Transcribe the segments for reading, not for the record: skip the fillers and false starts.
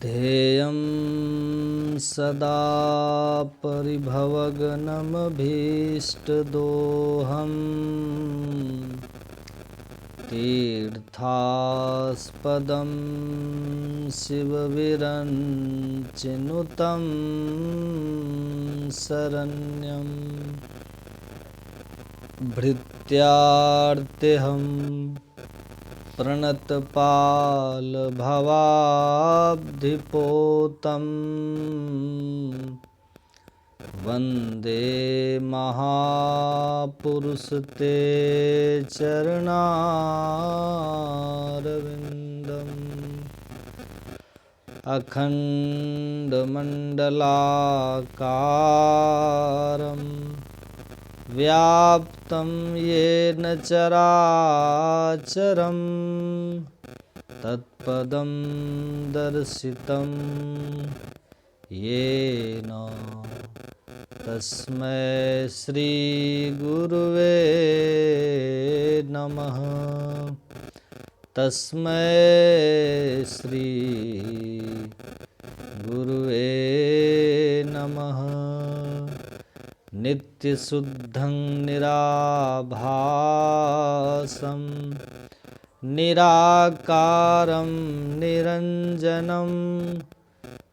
ध्येयं सदा परिभवग्नमभीष्टदोहम् तीर्थास्पदं शिवविरञ्चिनुतं शरण्यं भृत्यार्तिहं प्रणतपालभवाब्धिपोतं वन्दे महापुरुषते चरणारविन्दम् अखण्डमण्डलाकारं व्याप्तं येन चराचरं तत्पदं दर्शितं येन तस्मै श्रीगुरुवे नमः। तस्मै श्रीगुरुवे नमः। नित्यशुद्धं निराभासं निराकारं निरञ्जनं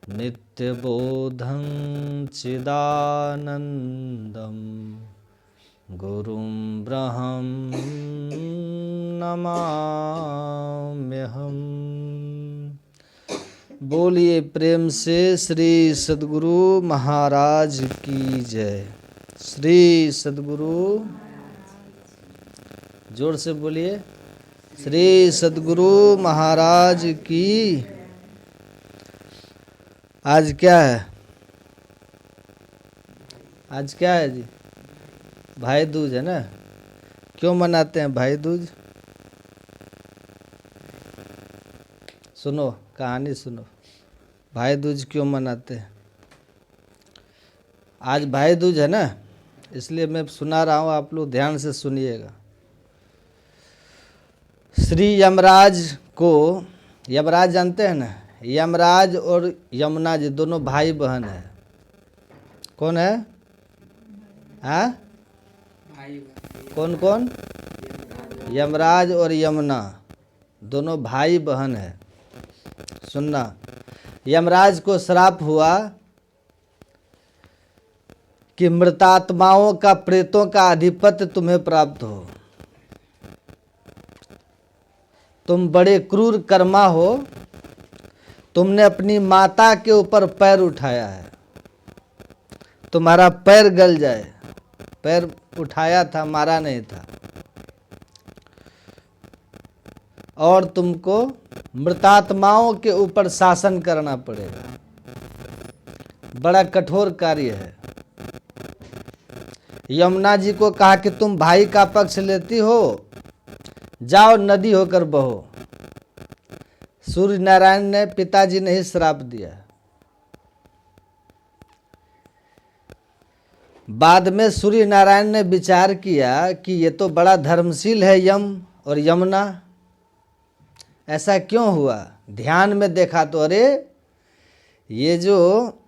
नित्यबोधं चिदानन्दं गुरुं ब्रह्मं नमाम्यहम्। बोलिए प्रेम से श्री सद्गुरु महाराज की जय। श्री सद्गुरु, जोर से बोलिए, श्री सद्गुरु महाराज की। आज क्या है? आज क्या है जी? भाई दूज है ना। क्यों मनाते हैं भाई दूज? सुनो, कहानी सुनो। भाई दूज क्यों मनाते हैं? आज भाई दूज है ना, इसलिए मैं सुना रहा हूँ, आप लोग ध्यान से सुनिएगा। श्री यमराज को, यमराज जानते हैं ना, यमराज और यमुना जी दोनों भाई बहन है। कौन है? हाँ, कौन कौन? यमराज और यमुना दोनों भाई बहन है। सुनना, यमराज को श्राप हुआ कि मृतात्माओं का, प्रेतों का आधिपत्य तुम्हें प्राप्त हो। तुम बड़े क्रूर कर्मा हो, तुमने अपनी माता के ऊपर पैर उठाया है, तुम्हारा पैर गल जाए। पैर उठाया था, मारा नहीं था। और तुमको मृतात्माओं के ऊपर शासन करना पड़ेगा। बड़ा कठोर कार्य है। यमुना जी को कहा कि तुम भाई का पक्ष लेती हो, जाओ नदी होकर बहो। सूर्य नारायण ने, पिताजी ने ही श्राप दिया। बाद में सूर्य नारायण ने विचार किया कि ये तो बड़ा धर्मशील है यम और यमुना, ऐसा क्यों हुआ? ध्यान में देखा तो अरे ये जो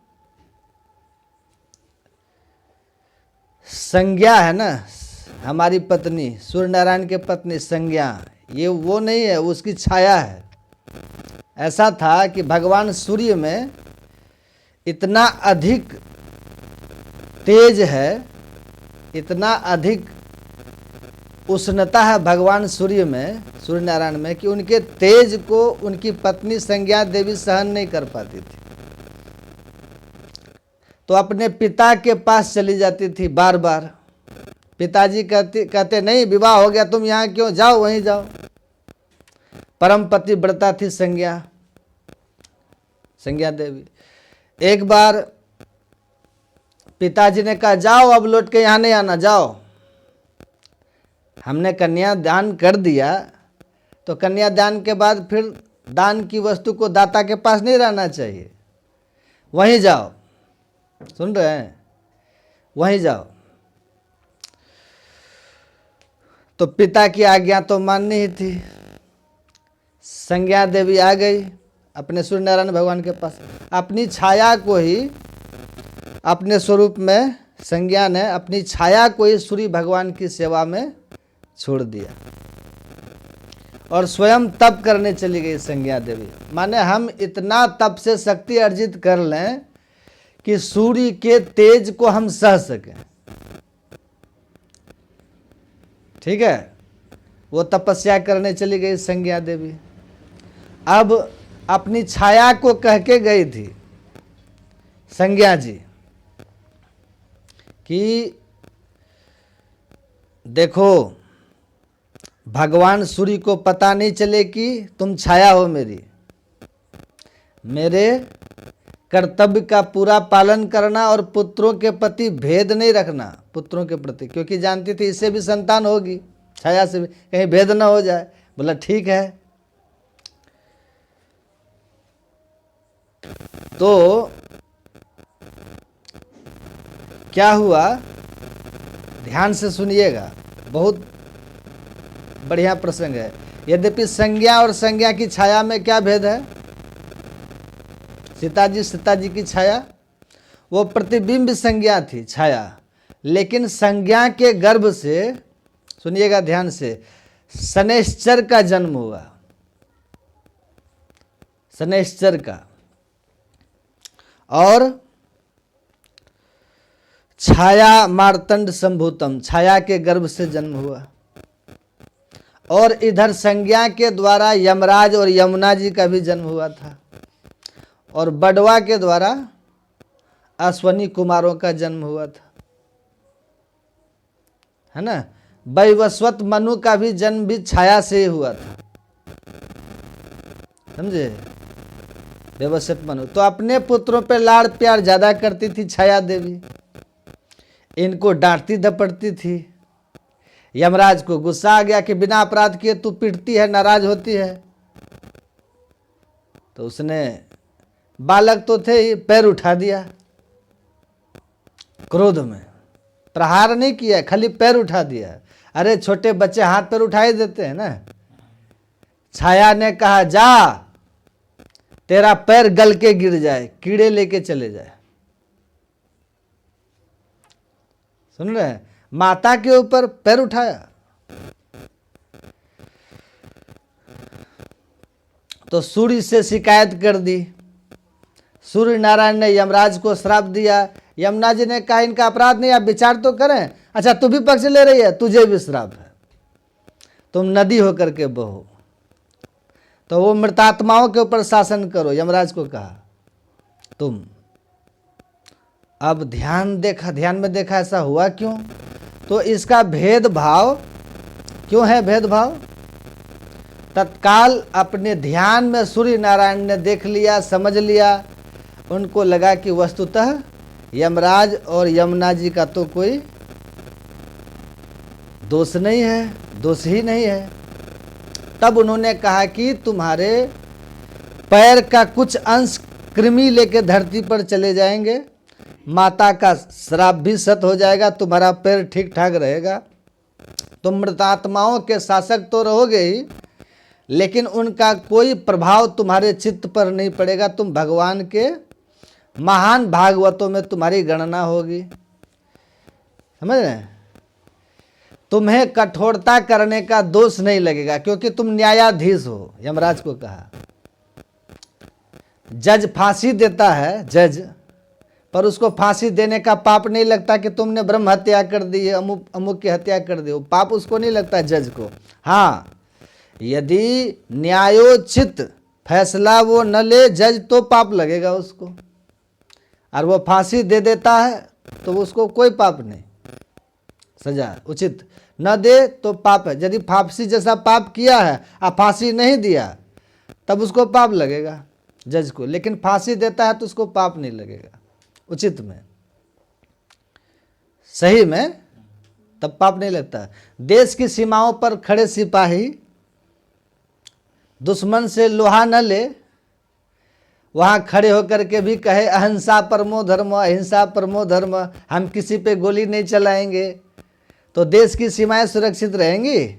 संज्ञा है ना, हमारी पत्नी, सूर्य नारायण के पत्नी संज्ञा, ये वो नहीं है, उसकी छाया है। ऐसा था कि भगवान सूर्य में इतना अधिक तेज है, इतना अधिक उष्णता है भगवान सूर्य में, सूर्य नारायण में, कि उनके तेज को उनकी पत्नी संज्ञा देवी सहन नहीं कर पाती थी। तो अपने पिता के पास चली जाती थी बार बार। पिताजी कहते नहीं, विवाह हो गया, तुम यहाँ क्यों, जाओ वहीं जाओ। परम पति व्रता थी संज्ञा देवी। एक बार पिताजी ने कहा जाओ, अब लौट के यहाँ नहीं आना, जाओ। हमने कन्यादान कर दिया, तो कन्यादान के बाद फिर दान की वस्तु को दाता के पास नहीं रहना चाहिए, वहीं जाओ। सुन रहे हैं? वहीं जाओ। तो पिता की आज्ञा तो माननी ही थी। संज्ञा देवी आ गई अपने सूर्य नारायण भगवान के पास, अपनी छाया को ही अपने स्वरूप में संज्ञा ने अपनी छाया को ही सूर्य भगवान की सेवा में छोड़ दिया और स्वयं तप करने चली गई संज्ञा देवी। माने हम इतना तप से शक्ति अर्जित कर लें कि सूर्य के तेज को हम सह सकें। ठीक है, वो तपस्या करने चली गई संज्ञा देवी। अब अपनी छाया को कह के गई थी संज्ञा जी कि देखो भगवान सूर्य को पता नहीं चले कि तुम छाया हो मेरी, मेरे कर्तव्य का पूरा पालन करना और पुत्रों के प्रति भेद नहीं रखना, पुत्रों के प्रति, क्योंकि जानती थी इससे भी संतान होगी, छाया से भी कहीं भेद ना हो जाए। बोला ठीक है। तो क्या हुआ, ध्यान से सुनिएगा, बहुत बढ़िया प्रसंग है। यद्यपि संज्ञा और संज्ञा की छाया में क्या भेद है? सीता जी की छाया वो प्रतिबिंब संज्ञा थी, छाया, लेकिन संज्ञा के गर्भ से, सुनिएगा ध्यान से, शनैश्चर का जन्म हुआ, शनैश्चर का, और छाया मार्तंड संभूतम, छाया के गर्भ से जन्म हुआ। और इधर संज्ञा के द्वारा यमराज और यमुना जी का भी जन्म हुआ था, और बड़वा के द्वारा अश्वनी कुमारों का जन्म हुआ था, है ना। वैवस्वत मनु का भी जन्म भी छाया से ही हुआ था, समझे, वैवस्वत मनु। तो अपने पुत्रों पे लाड़ प्यार ज्यादा करती थी छाया देवी, इनको डांटती धपटती थी। यमराज को गुस्सा आ गया कि बिना अपराध किए तू पीटती है, नाराज होती है। तो उसने, बालक तो थे ही, पैर उठा दिया, क्रोध में प्रहार नहीं किया, खाली पैर उठा दिया। अरे छोटे बच्चे हाथ पैर उठा ही देते हैं ना। छाया ने कहा जा, तेरा पैर गल के गिर जाए, कीड़े लेके चले जाए। सुन रहे हैं, माता के ऊपर पैर उठाया। तो सूर्य से शिकायत कर दी। सूर्य नारायण ने यमराज को श्राप दिया। यमुना जी ने कहा इनका अपराध नहीं, आप विचार तो करें। अच्छा तू भी पक्ष ले रही है, तुझे भी श्राप है, तुम नदी होकर के बहो, तो वो मृतात्माओं के ऊपर शासन करो। यमराज को कहा तुम। अब ध्यान में देखा ऐसा हुआ क्यों? तो इसका भेदभाव क्यों है? भेदभाव तत्काल अपने ध्यान में सूर्य नारायण ने देख लिया, समझ लिया। उनको लगा कि वस्तुतः यमराज और यमुना जी का तो कोई दोष नहीं है, दोष ही नहीं है। तब उन्होंने कहा कि तुम्हारे पैर का कुछ अंश कृमि लेके धरती पर चले जाएंगे, माता का श्राप भी सत हो जाएगा, तुम्हारा पैर ठीक ठाक रहेगा। तुम मृतात्माओं के शासक तो रहोगे ही, लेकिन उनका कोई प्रभाव तुम्हारे चित्त पर नहीं पड़ेगा। तुम भगवान के महान भागवतों में तुम्हारी गणना होगी, समझ रहे हैं। तुम्हें कठोरता करने का दोष नहीं लगेगा, क्योंकि तुम न्यायाधीश हो। यमराज को कहा, जज फांसी देता है, जज, पर उसको फांसी देने का पाप नहीं लगता कि तुमने ब्रह्म हत्या कर दी है, अमुक की हत्या कर दी हो, पाप उसको नहीं लगता जज को। हाँ, यदि न्यायोचित फैसला वो न ले जज, तो पाप लगेगा उसको। और वो फांसी दे देता है तो उसको कोई पाप नहीं, सजा उचित न दे तो पाप है। यदि फांसी जैसा पाप किया है और फांसी नहीं दिया, तब उसको पाप लगेगा जज को। लेकिन फांसी देता है तो उसको पाप नहीं लगेगा, उचित में, सही में, तब पाप नहीं लगता। देश की सीमाओं पर खड़े सिपाही दुश्मन से लोहा न ले, वहाँ खड़े होकर के भी कहे अहिंसा परमो धर्म, अहिंसा परमो धर्म, हम किसी पे गोली नहीं चलाएंगे, तो देश की सीमाएं सुरक्षित रहेंगी।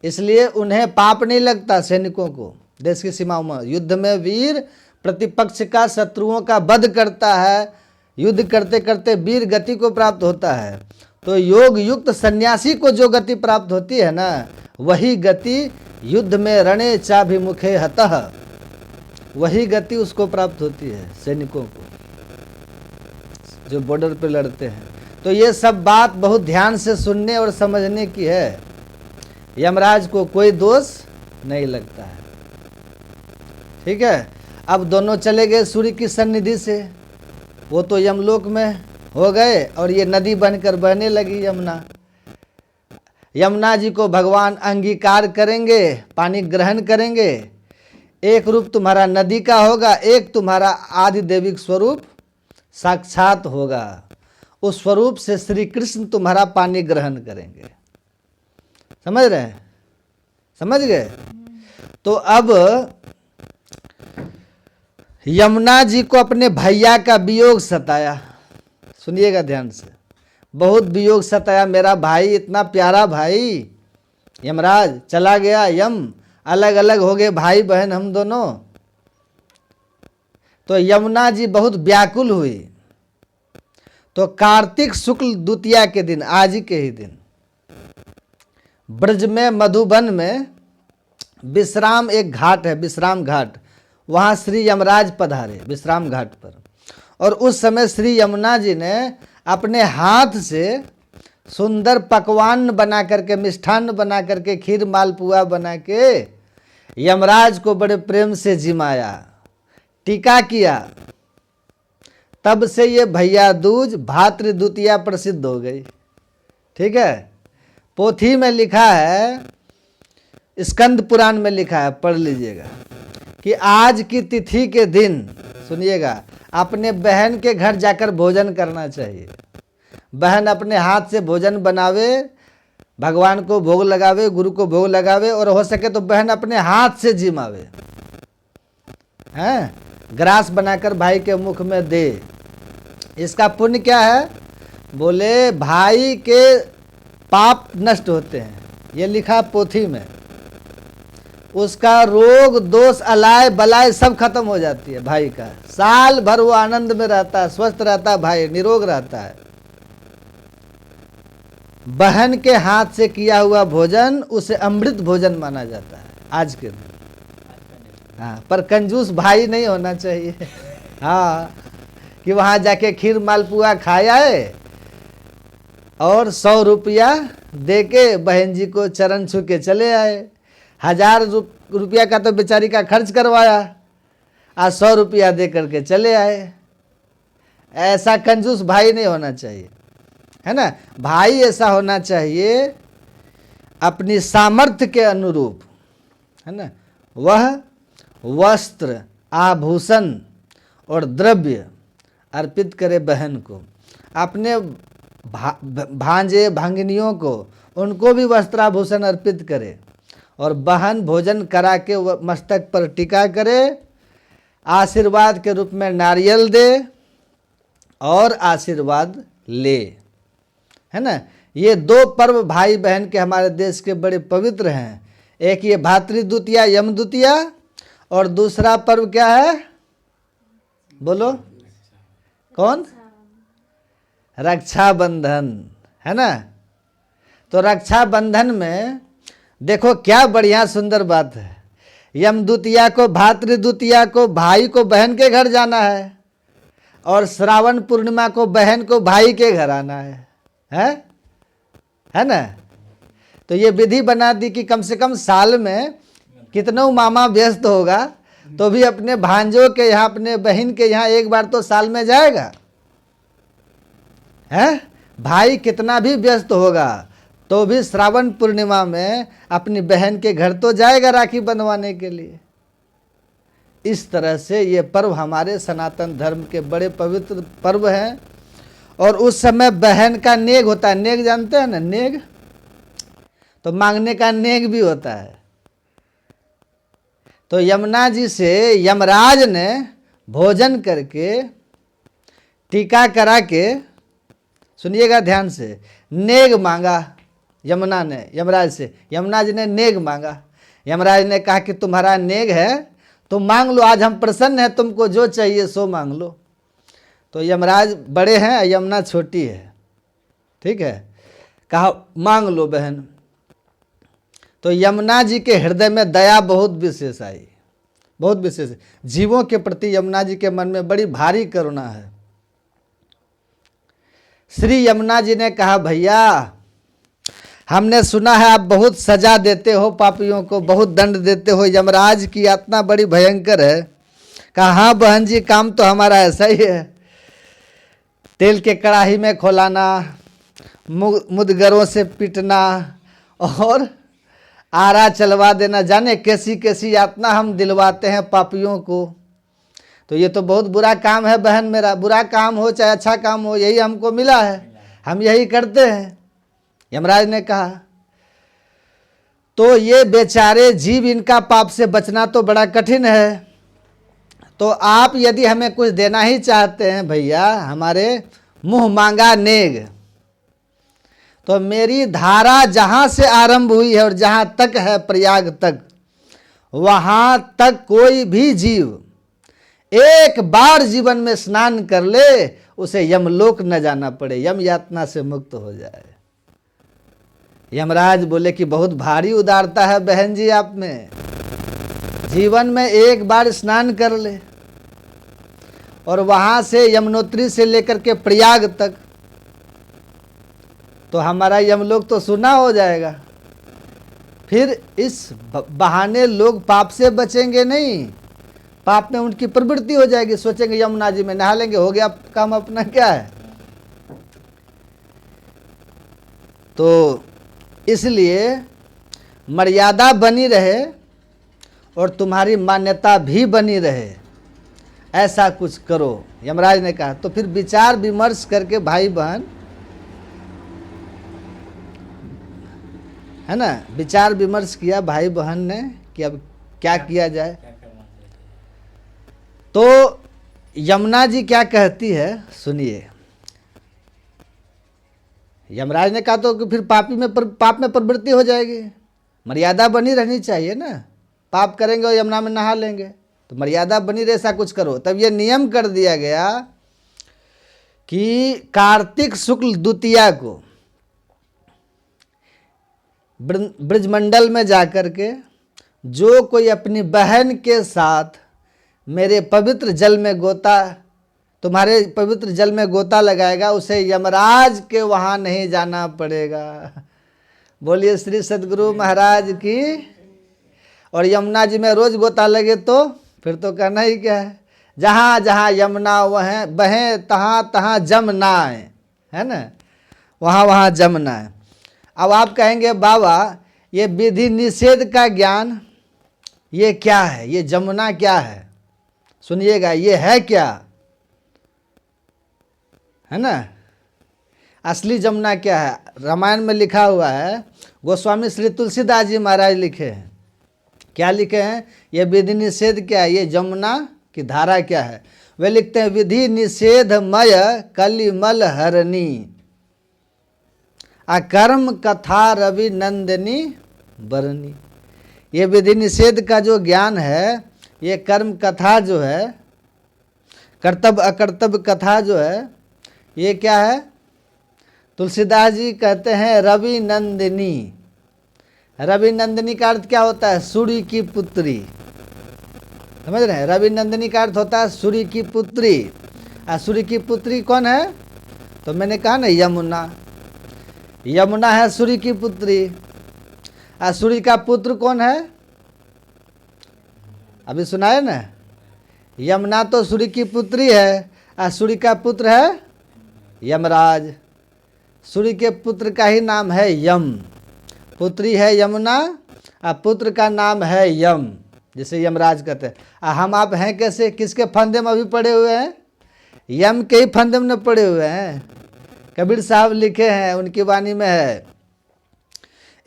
इसलिए उन्हें पाप नहीं लगता, सैनिकों को, देश की सीमाओं में। युद्ध में वीर प्रतिपक्ष का, शत्रुओं का वध करता है। युद्ध करते करते वीर गति को प्राप्त होता है। तो योग युक्त सन्यासी को जो गति प्राप्त होती है ना, वही गति युद्ध में रणे चाभिमुखे हतः, वही गति उसको प्राप्त होती है, सैनिकों को जो बॉर्डर पे लड़ते हैं। तो ये सब बात बहुत ध्यान से सुनने और समझने की है। यमराज को कोई दोष नहीं लगता है। ठीक है। अब दोनों चले गए सूर्य की सन्निधि से, वो तो यमलोक में हो गए और ये नदी बनकर बहने लगी यमुना। यमुना जी को भगवान अंगीकार करेंगे, पानी ग्रहण करेंगे। एक रूप तुम्हारा नदी का होगा, एक तुम्हारा आदि दैविक स्वरूप साक्षात होगा। उस स्वरूप से श्री कृष्ण तुम्हारा पानी ग्रहण करेंगे। समझ रहे हैं? समझ गए? तो अब यमुना जी को अपने भैया का वियोग सताया। सुनिएगा ध्यान से, बहुत वियोग सताया। मेरा भाई, इतना प्यारा भाई यमराज चला गया, यम अलग अलग हो गए, भाई बहन हम दोनों। तो यमुना जी बहुत व्याकुल हुई। तो कार्तिक शुक्ल द्वितीया के दिन, आज ही के ही दिन, ब्रज में मधुबन में विश्राम एक घाट है, विश्राम घाट, वहाँ श्री यमराज पधारे विश्राम घाट पर। और उस समय श्री यमुना जी ने अपने हाथ से सुंदर पकवान बना करके, मिष्ठान्न बना करके, खीर मालपुआ बना के यमराज को बड़े प्रेम से जिमाया, टीका किया। तब से ये भैया दूज भातृ द्वितीया प्रसिद्ध हो गई। ठीक है। पोथी में लिखा है, स्कंद पुराण में लिखा है, पढ़ लीजिएगा, कि आज की तिथि के दिन, सुनिएगा, अपने बहन के घर जाकर भोजन करना चाहिए। बहन अपने हाथ से भोजन बनावे, भगवान को भोग लगावे, गुरु को भोग लगावे, और हो सके तो बहन अपने हाथ से जिमावे, हैं, ग्रास बनाकर भाई के मुख में दे। इसका पुण्य क्या है? बोले भाई के पाप नष्ट होते हैं, ये लिखा पोथी में। उसका रोग दोष अलाय बलाय सब खत्म हो जाती है भाई का। साल भर वो आनंद में रहता है, स्वस्थ रहता है, भाई निरोग रहता है। बहन के हाथ से किया हुआ भोजन उसे अमृत भोजन माना जाता है आज के दिन। हाँ, पर कंजूस भाई नहीं होना चाहिए। हाँ, कि वहाँ जाके खीर मालपुआ खाया है और 100 रुपया दे के बहन जी को चरण छू के चले आए। 1000 रुपया का तो बेचारी का खर्च करवाया, आज 100 रुपया दे करके चले आए। ऐसा कंजूस भाई नहीं होना चाहिए, है ना। भाई ऐसा होना चाहिए अपनी सामर्थ्य के अनुरूप, है ना। वह वस्त्र, आभूषण और द्रव्य अर्पित करे बहन को। अपने भांजे भांगनियों को, उनको भी वस्त्राभूषण अर्पित करे, और बहन भोजन करा के मस्तक पर टीका करे, आशीर्वाद के रूप में नारियल दे और आशीर्वाद ले, है ना। ये 2 पर्व भाई बहन के हमारे देश के बड़े पवित्र हैं। एक ये भातृ द्वितीया, यम द्वितीया, और दूसरा पर्व क्या है? बोलो कौन? रक्षाबंधन, है ना। तो रक्षाबंधन में देखो क्या बढ़िया सुंदर बात है। यम द्वितीया को, भातृ द्वितीया को भाई को बहन के घर जाना है, और श्रावण पूर्णिमा को बहन को भाई के घर आना है ना। तो ये विधि बना दी कि कम से कम साल में कितनों मामा व्यस्त होगा तो भी अपने भांजों के यहाँ, अपने बहन के यहाँ एक बार तो साल में जाएगा, है। भाई कितना भी व्यस्त होगा तो भी श्रावण पूर्णिमा में अपनी बहन के घर तो जाएगा राखी बंधवाने के लिए। इस तरह से ये पर्व हमारे सनातन धर्म के बड़े पवित्र पर्व हैं। और उस समय बहन का नेग होता है। नेग जानते हैं ना, नेग तो मांगने का नेग भी होता है। तो यमुना जी से यमराज ने भोजन करके, टीका करा के, सुनिएगा ध्यान से, नेग मांगा। यमुना ने यमराज से, यमुना जी ने नेग मांगा। यमराज ने कहा कि तुम्हारा नेग है, तुम मांग लो, आज हम प्रसन्न हैं, तुमको जो चाहिए सो मांग लो। तो यमराज बड़े हैं, यमुना छोटी है, ठीक है। कहा मांग लो बहन। तो यमुना जी के हृदय में दया बहुत विशेष आई, बहुत विशेष। जीवों के प्रति यमुना जी के मन में बड़ी भारी करुणा है। श्री यमुना जी ने कहा भैया, हमने सुना है आप बहुत सजा देते हो पापियों को, बहुत दंड देते हो, यमराज की यातना बड़ी भयंकर है। कहा हाँ बहन जी, काम तो हमारा ऐसा ही है, तेल के कड़ाही में खोलाना, मुदगरों से पीटना और आरा चलवा देना, जाने कैसी कैसी यातना हम दिलवाते हैं पापियों को। तो ये तो बहुत बुरा काम है बहन मेरा, बुरा काम हो चाहे अच्छा काम हो, यही हमको मिला है, हम यही करते हैं। यमराज ने कहा तो ये बेचारे जीव, इनका पाप से बचना तो बड़ा कठिन है। तो आप यदि हमें कुछ देना ही चाहते हैं भैया, हमारे मुंह मांगा नेग, तो मेरी धारा जहां से आरंभ हुई है और जहां तक है प्रयाग तक, वहां तक कोई भी जीव एक बार जीवन में स्नान कर ले, उसे यमलोक न जाना पड़े, यम यातना से मुक्त हो जाए। यमराज बोले कि बहुत भारी उदारता है बहन जी आप में, जीवन में एक बार स्नान कर ले और वहां से यमुनोत्री से लेकर के प्रयाग तक, तो हमारा यमलोक तो सुना हो जाएगा। फिर इस बहाने लोग पाप से बचेंगे नहीं, पाप में उनकी प्रवृत्ति हो जाएगी, सोचेंगे यमुना जी में नहा लेंगे, हो गया काम अपना, क्या है। तो इसलिए मर्यादा बनी रहे और तुम्हारी मान्यता भी बनी रहे, ऐसा कुछ करो, यमराज ने कहा। तो फिर विचार विमर्श करके भाई बहन, है ना, विचार विमर्श किया भाई बहन ने कि अब क्या किया जाए। तो यमुना जी क्या कहती है सुनिए। यमराज ने कहा तो कि फिर पाप में प्रवृत्ति हो जाएगी, मर्यादा बनी रहनी चाहिए ना, पाप करेंगे और यमुना में नहा लेंगे, तो मर्यादा बनी रहे, ऐसा कुछ करो। तब ये नियम कर दिया गया कि कार्तिक शुक्ल द्वितीया को ब्रजमंडल में जाकर के जो कोई अपनी बहन के साथ मेरे पवित्र जल में गोता, तुम्हारे पवित्र जल में गोता लगाएगा, उसे यमराज के वहाँ नहीं जाना पड़ेगा। बोलिए श्री सद्गुरु महाराज की। और यमुना जी में रोज गोता लगे तो फिर तो करना ही क्या है, जहाँ जहाँ यमुना वह बहे तहाँ तहाँ जम ना आए, है ना, वहाँ वहाँ जम ना आए। अब आप कहेंगे बाबा ये विधि निषेध का ज्ञान ये क्या है, ये जमुना क्या है, सुनिएगा ये है क्या, है ना, असली जमुना क्या है। रामायण में लिखा हुआ है, गोस्वामी श्री तुलसीदास जी महाराज लिखे हैं, क्या लिखे हैं, ये विधि निषेध क्या है, ये जमुना की धारा क्या है। वे लिखते हैं विधि निषेधमय कलिमल हरणी, अकर्म कथा रवि नंदिनी बरनी। ये विधि निषेध का जो ज्ञान है, ये कर्म कथा जो है, कर्तव्य अकर्तव्य कथा जो है, ये क्या है, तुलसीदास जी कहते हैं रवि नंदिनी। रवि नंदिनी का अर्थ क्या होता है, सूर्य की पुत्री, समझ रहे हैं। रवि नंदिनी का अर्थ होता है सूर्य की पुत्री। सूर्य की पुत्री कौन है, तो मैंने कहा ना यमुना, यमुना है सूर्य की पुत्री। सूर्य का पुत्र कौन है, अभी सुनाए ना, यमुना तो सूर्य की पुत्री है, सूर्य का पुत्र है यमराज। सूर्य के पुत्र का ही नाम है यम, पुत्री है यमुना, पुत्र का नाम है यम, जिसे यमराज कहते हैं। हम आप हैं कैसे, किसके फंदे में अभी पड़े हुए हैं, यम के ही फंदे में पड़े हुए हैं। कबीर साहब लिखे हैं, उनकी वाणी में है,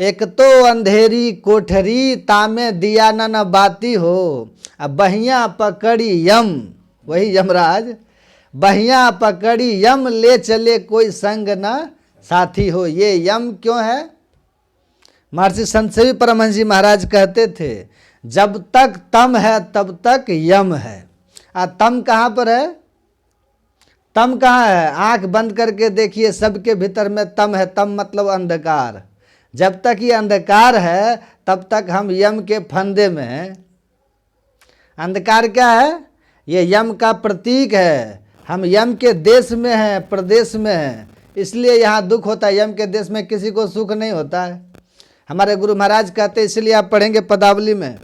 एक तो अंधेरी कोठरी तामे दिया न बाती हो, अब बहिया पकड़ी यम, वही यमराज, बहिया पकड़ी यम ले चले कोई संग न साथी हो। ये यम क्यों है, महर्षि संतसेवी परमहंस जी महाराज कहते थे, जब तक तम है तब तक यम है। तम कहाँ पर है? तम कहाँ है? आंख बंद करके देखिए, सबके भीतर में तम है। तम मतलब अंधकार। जब तक ये अंधकार है तब तक हम यम के फंदे में हैं। अंधकार क्या है? ये यम का प्रतीक है। हम यम के देश में हैं, प्रदेश में हैं, इसलिए यहाँ दुख होता है। यम के देश में किसी को सुख नहीं होता है। हमारे गुरु महाराज कहते, इसलिए आप पढ़ेंगे पदावली में,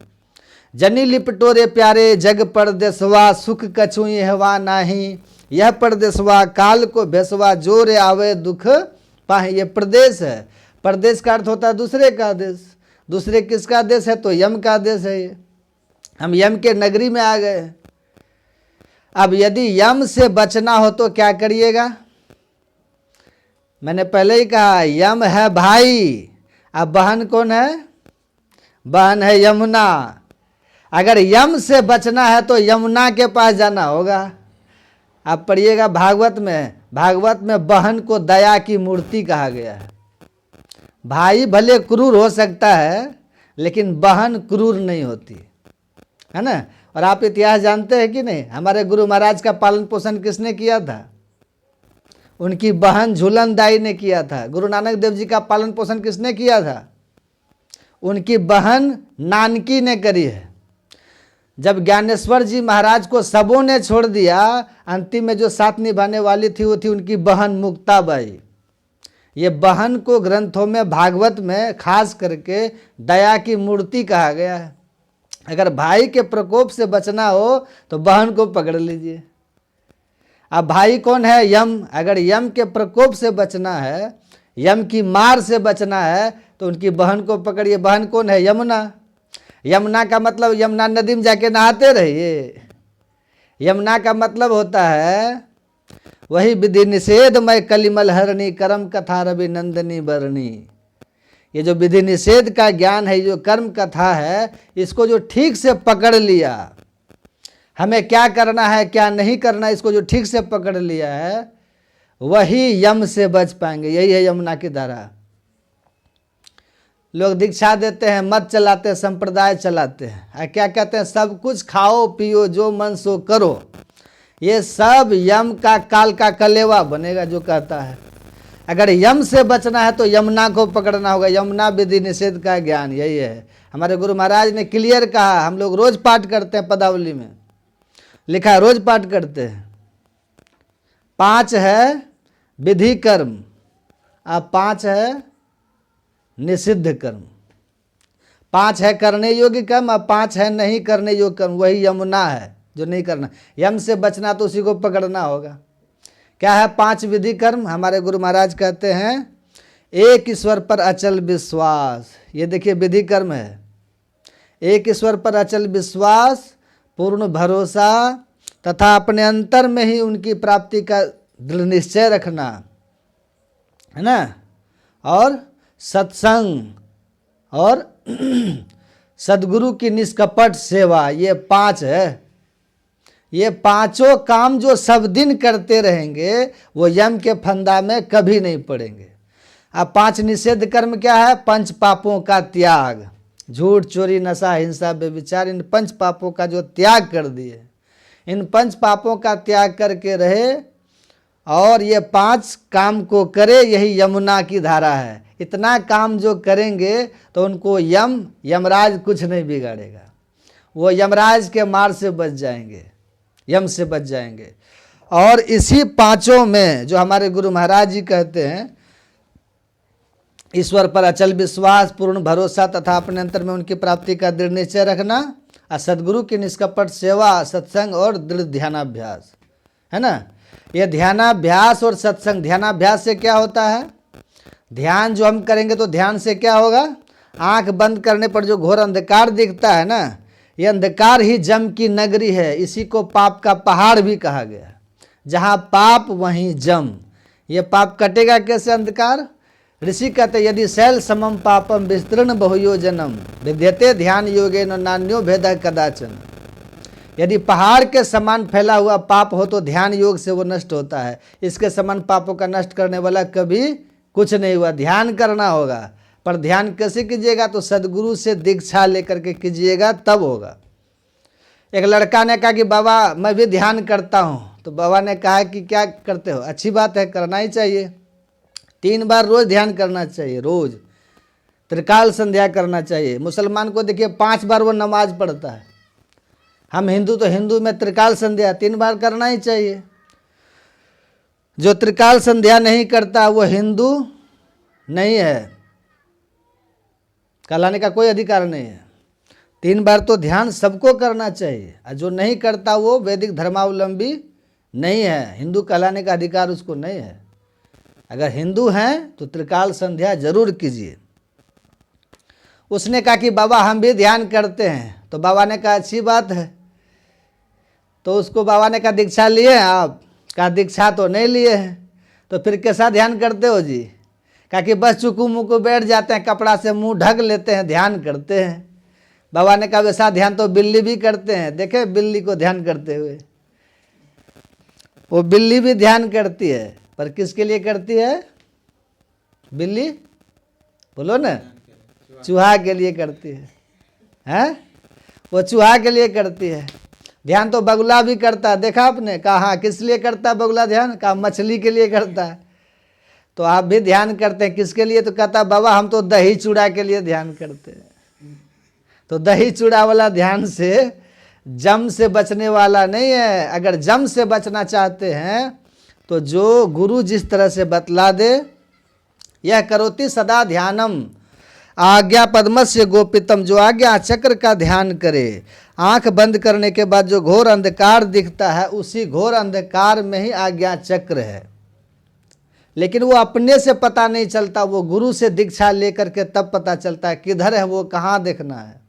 जनी लिपटोरे प्यारे जग परदेसवा, सुख कछुई हवा नाही, यह परदेसवा काल को भेसवा, जोरे आवे दुख पाहे। ये प्रदेश है। प्रदेश का अर्थ होता है दूसरे का देश। दूसरे किसका देश है? तो यम का देश है ये। हम यम के नगरी में आ गए। अब यदि यम से बचना हो तो क्या करिएगा? मैंने पहले ही कहा, यम है भाई। अब बहन कौन है? बहन है यमुना। अगर यम से बचना है तो यमुना के पास जाना होगा। आप पढ़िएगा भागवत में। भागवत में बहन को दया की मूर्ति कहा गया है। भाई भले क्रूर हो सकता है, लेकिन बहन क्रूर नहीं होती है ना। और आप इतिहास जानते हैं कि नहीं? हमारे गुरु महाराज का पालन पोषण किसने किया था? उनकी बहन झूलन दाई ने किया था। गुरु नानक देव जी का पालन पोषण किसने किया था? उनकी बहन नानकी ने करी है। जब ज्ञानेश्वर जी महाराज को सबों ने छोड़ दिया, अंतिम में जो साथ निभाने वाली थी वो थी उनकी बहन मुक्ताबाई। ये बहन को ग्रंथों में, भागवत में खास करके दया की मूर्ति कहा गया है। अगर भाई के प्रकोप से बचना हो तो बहन को पकड़ लीजिए। अब भाई कौन है? यम। अगर यम के प्रकोप से बचना है, यम की मार से बचना है, तो उनकी बहन को पकड़िए। बहन कौन है? यमुना। यमुना का मतलब यमुना नदी में जाके नहाते रहिए। यमुना का मतलब होता है वही विधि निषेध मैं कलिमल हरणी, कर्म कथा रवि नंदनी बरणी। ये जो विधि निषेध का ज्ञान है, जो कर्म कथा है, इसको जो ठीक से पकड़ लिया, हमें क्या करना है क्या नहीं करना, इसको जो ठीक से पकड़ लिया है, वही यम से बच पाएंगे। यही है यमुना की धारा। लोग दीक्षा देते हैं, मत चलाते हैं, संप्रदाय चलाते हैं, क्या कहते हैं? सब कुछ खाओ पियो जो मन सो करो। ये सब यम का काल का कलेवा बनेगा जो कहता है। अगर यम से बचना है तो यमुना को पकड़ना होगा। यमुना विधि निषेध का ज्ञान यही है। हमारे गुरु महाराज ने क्लियर कहा। हम लोग रोज पाठ करते हैं, पदावली में लिखा है, रोज पाठ करते हैं। 5 है विधि कर्म, अब 5 है निषिद्ध कर्म। 5 है करने योग्य कर्म, अब 5 है नहीं करने योग्य कर्म। वही यमुना है जो नहीं करना। यम से बचना तो उसी को पकड़ना होगा। क्या है 5 विधि कर्म? हमारे गुरु महाराज कहते हैं, एक ईश्वर पर अचल विश्वास। ये देखिए विधि कर्म है। एक ईश्वर पर अचल विश्वास, पूर्ण भरोसा तथा अपने अंतर में ही उनकी प्राप्ति का दृढ़ निश्चय रखना, है ना। और सत्संग और सदगुरु की निष्कपट सेवा, ये 5 है। ये पांचों काम जो सब दिन करते रहेंगे वो यम के फंदा में कभी नहीं पड़ेंगे। अब 5 निषेध कर्म क्या है? 5 पापों का त्याग। झूठ, चोरी, नशा, हिंसा, व्यभिचार, इन 5 पापों का जो त्याग कर दिए, इन 5 पापों का त्याग करके रहे और ये 5 काम को करे, यही यमुना की धारा है। इतना काम जो करेंगे तो उनको यमराज कुछ नहीं बिगाड़ेगा। वो यमराज के मार से बच जाएंगे, यम से बच जाएंगे। और इसी 5 में जो हमारे गुरु महाराज जी कहते हैं, ईश्वर पर अचल विश्वास, पूर्ण भरोसा तथा अपने अंतर में उनकी प्राप्ति का दृढ़ निश्चय रखना, और सदगुरु की निष्कपट सेवा, सत्संग और दृढ़ ध्यानाभ्यास, है ना। ये ध्यानाभ्यास और सत्संग, ध्यानाभ्यास से क्या होता है? ध्यान जो हम करेंगे तो ध्यान से क्या होगा? आंख बंद करने पर जो घोर अंधकार दिखता है ना, ये अंधकार ही जम की नगरी है। इसी को पाप का पहाड़ भी कहा गया। जहाँ पाप वहीं जम। ये पाप कटेगा कैसे? अंधकार। ऋषि कहते यदि शैल समम पापम विस्तृण बहुयोजनम विद्यते ध्यान योगे नान्यो भेद कदाचन। यदि पहाड़ के समान फैला हुआ पाप हो तो ध्यान योग से वो नष्ट होता है। इसके समान पापों का नष्ट करने वाला कभी कुछ नहीं हुआ। ध्यान करना होगा, पर ध्यान कैसे कीजिएगा? तो सदगुरु से दीक्षा लेकर के कीजिएगा, तब होगा। एक लड़का ने कहा कि बाबा मैं भी ध्यान करता हूँ। तो बाबा ने कहा कि क्या करते हो? अच्छी बात है, करना ही चाहिए। 3 बार रोज ध्यान करना चाहिए, रोज त्रिकाल संध्या करना चाहिए। मुसलमान को देखिए 5 बार वो नमाज पढ़ता है। हम हिंदू तो हिंदू में त्रिकाल संध्या 3 बार करना ही चाहिए। जो त्रिकाल संध्या नहीं करता वो हिंदू नहीं है, कहलाने का कोई अधिकार नहीं है। 3 बार तो ध्यान सबको करना चाहिए, और जो नहीं करता वो वैदिक धर्मावलंबी नहीं है, हिंदू कहलाने का अधिकार उसको नहीं है। अगर हिंदू हैं तो त्रिकाल संध्या जरूर कीजिए। उसने कहा कि बाबा हम भी ध्यान करते हैं। तो बाबा ने कहा अच्छी बात है। तो उसको बाबा ने कहा दीक्षा लिए आप? कहा दीक्षा तो नहीं लिए हैं। तो फिर कैसा ध्यान करते हो जी? कहा कि बस चुकू मुकू बैठ जाते हैं, कपड़ा से मुंह ढक लेते हैं, ध्यान करते हैं। बाबा ने कहा वैसा ध्यान तो बिल्ली भी करते हैं। देखे बिल्ली को ध्यान करते हुए? वो बिल्ली भी ध्यान करती है, पर किसके लिए करती है बिल्ली? बोलो ना। चूहा के लिए करती है, हैं? वो चूहा के लिए करती है। ध्यान तो बगुला भी करता है, देखा आपने? कहा हाँ, किस लिए करता है बगुला ध्यान? कहा मछली के लिए करता है। तो आप भी ध्यान करते हैं, किसके लिए? तो कहता बाबा हम तो दही चूड़ा के लिए ध्यान करते हैं। तो दही चूड़ा वाला ध्यान से जम से बचने वाला नहीं है। अगर जम से बचना चाहते हैं तो जो गुरु जिस तरह से बतला दे, यह करोति सदा ध्यानम आज्ञा पद्मस्य गोपितम, जो आज्ञा चक्र का ध्यान करे, आंख बंद करने के बाद जो घोर अंधकार दिखता है, उसी घोर अंधकार में ही आज्ञा चक्र है। लेकिन वो अपने से पता नहीं चलता, वो गुरु से दीक्षा लेकर के तब पता चलता है किधर है वो, कहाँ देखना है।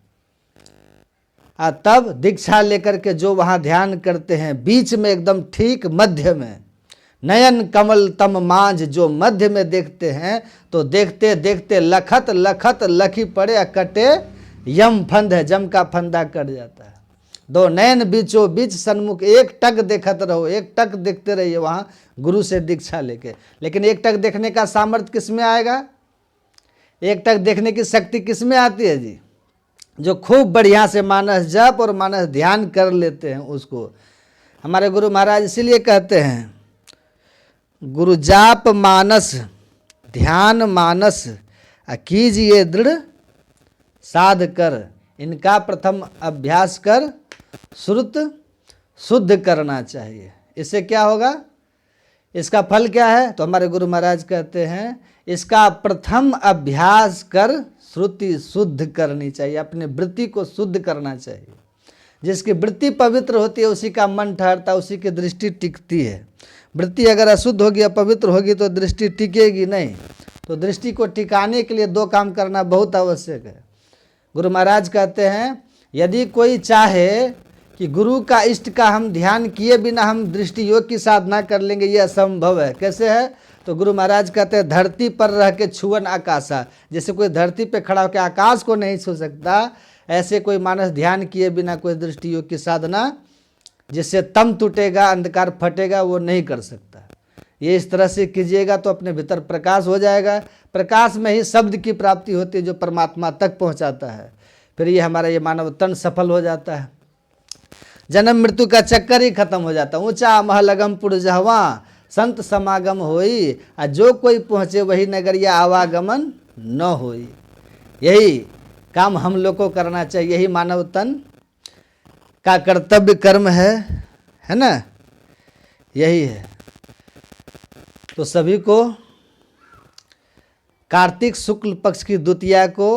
तब दीक्षा लेकर के जो वहाँ ध्यान करते हैं, बीच में एकदम ठीक मध्य में, नयन कमल तम मांझ, जो मध्य में देखते हैं तो देखते देखते लखत लखत लखी पड़े कटे यम फंद है, जम का फंदा कट जाता है। 2 नयन बीचों बीच सन्मुख, एक टक देखत रहो, एक टक देखते रहिए वहाँ गुरु से दीक्षा लेके। लेकिन एक टक देखने का सामर्थ्य किस में आएगा? एक टक देखने की शक्ति किस में आती है जी? जो खूब बढ़िया से मानस जप और मानस ध्यान कर लेते हैं उसको। हमारे गुरु महाराज इसीलिए कहते हैं गुरु जाप मानस ध्यान मानस कीजिए दृढ़ साध कर, इनका प्रथम अभ्यास कर श्रुत शुद्ध करना चाहिए। इससे क्या होगा? इसका फल क्या है? तो हमारे गुरु महाराज कहते हैं इसका प्रथम अभ्यास कर श्रुति शुद्ध करनी चाहिए, अपनी वृत्ति को शुद्ध करना चाहिए। जिसकी वृत्ति पवित्र होती है उसी का मन ठहरता, उसी की दृष्टि टिकती है। वृत्ति अगर अशुद्ध होगी, अपवित्र होगी तो दृष्टि टिकेगी नहीं। तो दृष्टि को टिकाने के लिए 2 काम करना बहुत आवश्यक है। गुरु महाराज कहते हैं यदि कोई चाहे कि गुरु का इष्ट का हम ध्यान किए बिना हम दृष्टि योग की साधना कर लेंगे, ये असंभव है। कैसे है? तो गुरु महाराज कहते हैं धरती पर रह के छुअन आकाशा, जैसे कोई धरती पे खड़ा होकर आकाश को नहीं छू सकता, ऐसे कोई मानस ध्यान किए बिना कोई दृष्टि योग की साधना, जिससे तम टूटेगा अंधकार फटेगा, वो नहीं कर सकता। ये इस तरह से कीजिएगा तो अपने भीतर प्रकाश हो जाएगा। प्रकाश में ही शब्द की प्राप्ति होती है जो परमात्मा तक पहुंचाता है। फिर ये हमारा ये मानव तन सफल हो जाता है, जन्म मृत्यु का चक्कर ही खत्म हो जाता है। ऊंचा महलगम पुरजहवा संत समागम होई, आ जो कोई पहुँचे वही नगरिया आवागमन न होई। यही काम हम लोग को करना चाहिए, यही मानव तन का कर्तव्य कर्म है ना, यही है। तो सभी को कार्तिक शुक्ल पक्ष की द्वितीया को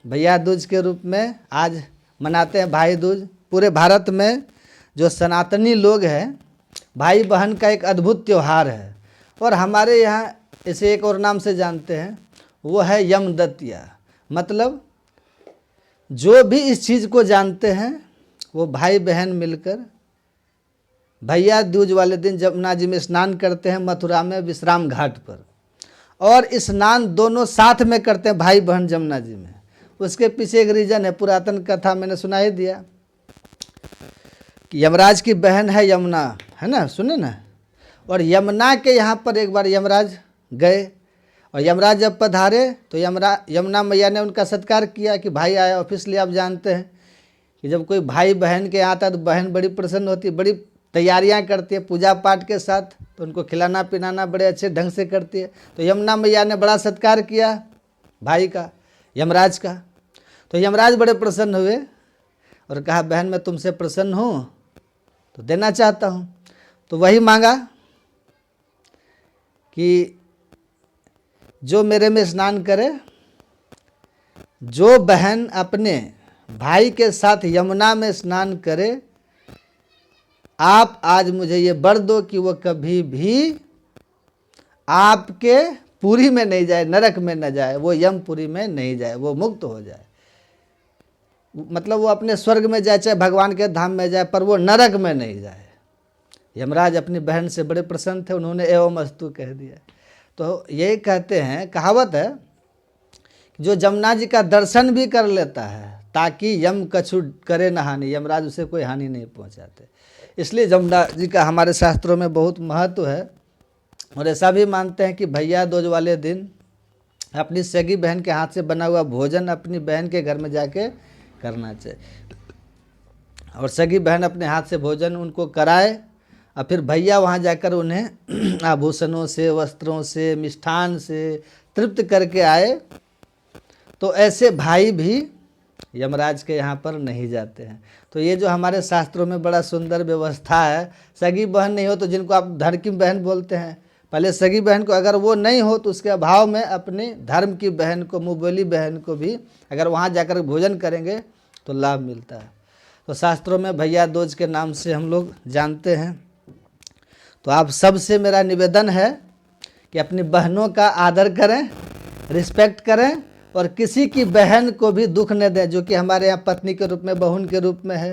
भैया दूज के रूप में आज मनाते हैं, भाई दूज। पूरे भारत में जो सनातनी लोग हैं, भाई बहन का एक अद्भुत त्यौहार है। और हमारे यहाँ इसे एक और नाम से जानते हैं, वो है यमदत्तिया। मतलब जो भी इस चीज़ को जानते हैं वो भाई बहन मिलकर भैया दूज वाले दिन जमुना जी में स्नान करते हैं, मथुरा में विश्राम घाट पर। और स्नान दोनों साथ में करते हैं भाई बहन जमुना जी में। उसके पीछे एक रीज़न है, पुरातन कथा मैंने सुना ही दिया कि यमराज की बहन है यमुना, है ना, सुने ना। और यमुना के यहाँ पर एक बार यमराज गए और यमराज जब पधारे तो यमुना मैया ने उनका सत्कार किया कि भाई आए। ऑफिसली आप जानते हैं कि जब कोई भाई बहन के आता है तो बहन बड़ी प्रसन्न होती है, बड़ी तैयारियां करती है पूजा पाठ के साथ, तो उनको खिलाना पिलाना बड़े अच्छे ढंग से करती है। तो यमुना मैया ने बड़ा सत्कार किया भाई का, यमराज का। तो यमराज बड़े प्रसन्न हुए और कहा बहन मैं तुमसे प्रसन्न हूँ तो देना चाहता हूँ। तो वही मांगा कि जो मेरे में स्नान करे, जो बहन अपने भाई के साथ यमुना में स्नान करे, आप आज मुझे ये वर दो कि वो कभी भी आपके पुरी में नहीं जाए, नरक में न जाए, वो यमपुरी में नहीं जाए, वो मुक्त हो जाए। मतलब वो अपने स्वर्ग में जाए, चाहे भगवान के धाम में जाए, पर वो नरक में नहीं जाए। यमराज अपनी बहन से बड़े प्रसन्न थे, उन्होंने एवं अस्तु कह दिया। तो यही कहते हैं, कहावत है, जो जमुना जी का दर्शन भी कर लेता है ताकि यम कछु करे न हानि, यमराज उसे कोई हानि नहीं पहुंचाते। इसलिए जमुना जी का हमारे शास्त्रों में बहुत महत्व है। और ऐसा भी मानते हैं कि भैया दूज वाले दिन अपनी सगी बहन के हाथ से बना हुआ भोजन अपनी बहन के घर में जाके करना चाहिए, और सगी बहन अपने हाथ से भोजन उनको कराए, और फिर भैया वहाँ जाकर उन्हें आभूषणों से, वस्त्रों से, मिष्ठान से तृप्त करके आए। तो ऐसे भाई भी यमराज के यहाँ पर नहीं जाते हैं। तो ये जो हमारे शास्त्रों में बड़ा सुंदर व्यवस्था है, सगी बहन नहीं हो तो जिनको आप धर्म की बहन बोलते हैं, पहले सगी बहन को, अगर वो नहीं हो तो उसके अभाव में अपनी धर्म की बहन को, मुँह बोली बहन को भी अगर वहाँ जाकर भोजन करेंगे तो लाभ मिलता है। तो शास्त्रों में भैया दूज के नाम से हम लोग जानते हैं। तो आप सबसे मेरा निवेदन है कि अपनी बहनों का आदर करें, रिस्पेक्ट करें, और किसी की बहन को भी दुख न दें, जो कि हमारे यहाँ पत्नी के रूप में, बहन के रूप में है।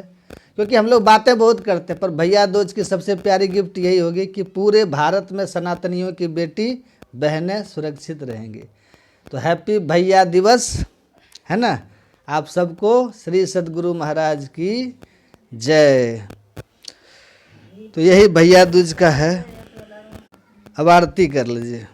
क्योंकि हम लोग बातें बहुत करते हैं, पर भैया दूज की सबसे प्यारी गिफ्ट यही होगी कि पूरे भारत में सनातनियों की बेटी बहनें सुरक्षित रहेंगी। तो हैप्पी भैया दिवस, है ना। आप सबको श्री सद्गुरु महाराज की जय। तो यही भैया दूज का है। अब आरती कर लीजिए।